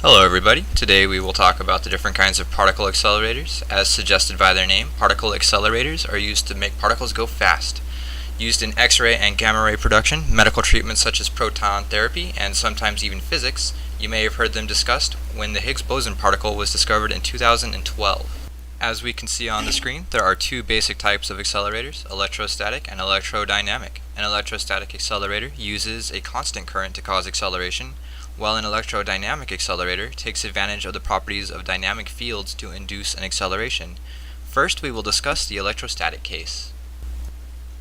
Hello everybody. Today we will talk about the different kinds of particle accelerators. As suggested by their name, particle accelerators are used to make particles go fast. Used in X-ray and gamma ray production, medical treatments such as proton therapy, and sometimes even physics, you may have heard them discussed when the Higgs boson particle was discovered in 2012. As we can see on the screen, there are two basic types of accelerators, electrostatic and electrodynamic. An electrostatic accelerator uses a constant current to cause acceleration, while an electrodynamic accelerator takes advantage of the properties of dynamic fields to induce an acceleration. First, we will discuss the electrostatic case.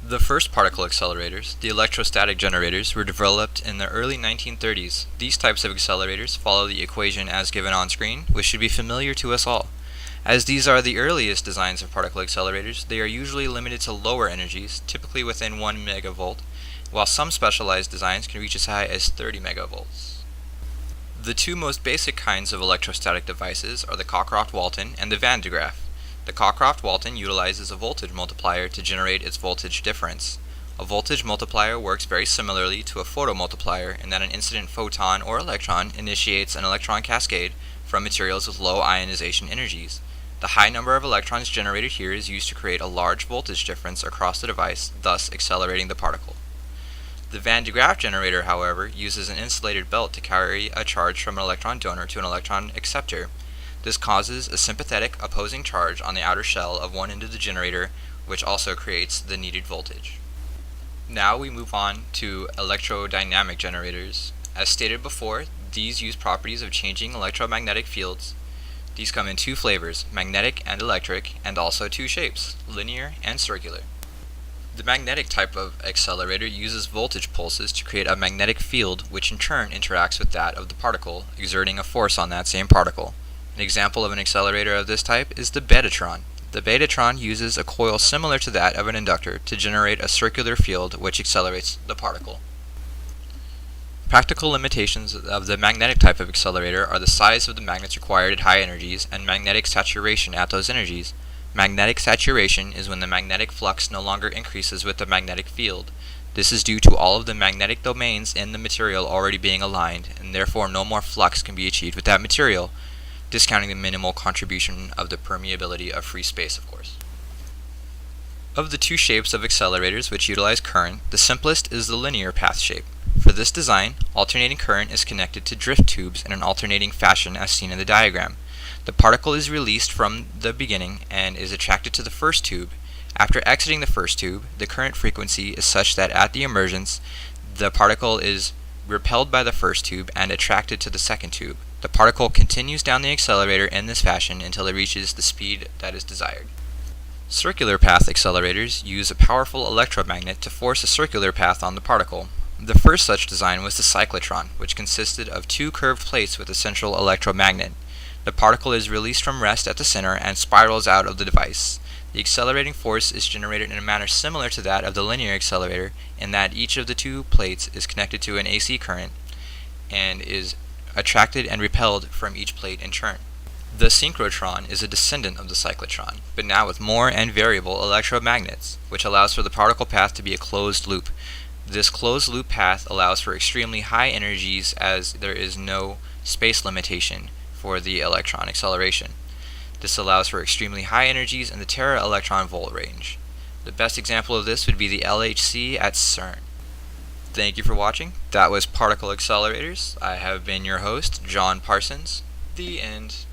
The first particle accelerators, the electrostatic generators, were developed in the early 1930s. These types of accelerators follow the equation as given on screen, which should be familiar to us all. As these are the earliest designs of particle accelerators, they are usually limited to lower energies, typically within 1 megavolt, while some specialized designs can reach as high as 30 megavolts. The two most basic kinds of electrostatic devices are the Cockcroft-Walton and the Van de Graaff. The Cockcroft-Walton utilizes a voltage multiplier to generate its voltage difference. A voltage multiplier works very similarly to a photomultiplier in that an incident photon or electron initiates an electron cascade from materials with low ionization energies. The high number of electrons generated here is used to create a large voltage difference across the device, thus accelerating the particle. The Van de Graaff generator, however, uses an insulated belt to carry a charge from an electron donor to an electron acceptor. This causes a sympathetic opposing charge on the outer shell of one end of the generator, which also creates the needed voltage. Now we move on to electrodynamic generators. As stated before, these use properties of changing electromagnetic fields. These come in two flavors, magnetic and electric, and also two shapes, linear and circular. The magnetic type of accelerator uses voltage pulses to create a magnetic field which in turn interacts with that of the particle, exerting a force on that same particle. An example of an accelerator of this type is the betatron. The betatron uses a coil similar to that of an inductor to generate a circular field which accelerates the particle. Practical limitations of the magnetic type of accelerator are the size of the magnets required at high energies and magnetic saturation at those energies. Magnetic saturation is when the magnetic flux no longer increases with the magnetic field. This is due to all of the magnetic domains in the material already being aligned, and therefore no more flux can be achieved with that material, discounting the minimal contribution of the permeability of free space, of course. Of the two shapes of accelerators which utilize current, the simplest is the linear path shape. For this design, alternating current is connected to drift tubes in an alternating fashion as seen in the diagram. The particle is released from the beginning and is attracted to the first tube. After exiting the first tube, the current frequency is such that at the emergence, the particle is repelled by the first tube and attracted to the second tube. The particle continues down the accelerator in this fashion until it reaches the speed that is desired. Circular path accelerators use a powerful electromagnet to force a circular path on the particle. The first such design was the cyclotron, which consisted of two curved plates with a central electromagnet. The particle is released from rest at the center and spirals out of the device. The accelerating force is generated in a manner similar to that of the linear accelerator in that each of the two plates is connected to an AC current and is attracted and repelled from each plate in turn. The synchrotron is a descendant of the cyclotron, but now with more and variable electromagnets, which allows for the particle path to be a closed loop. This closed loop path allows for extremely high energies as there is no space limitation for the electron acceleration. This allows for extremely high energies in the tera-electron volt range. The best example of this would be the LHC at CERN. Thank you for watching. That was Particle Accelerators. I have been your host, John Parsons. The end.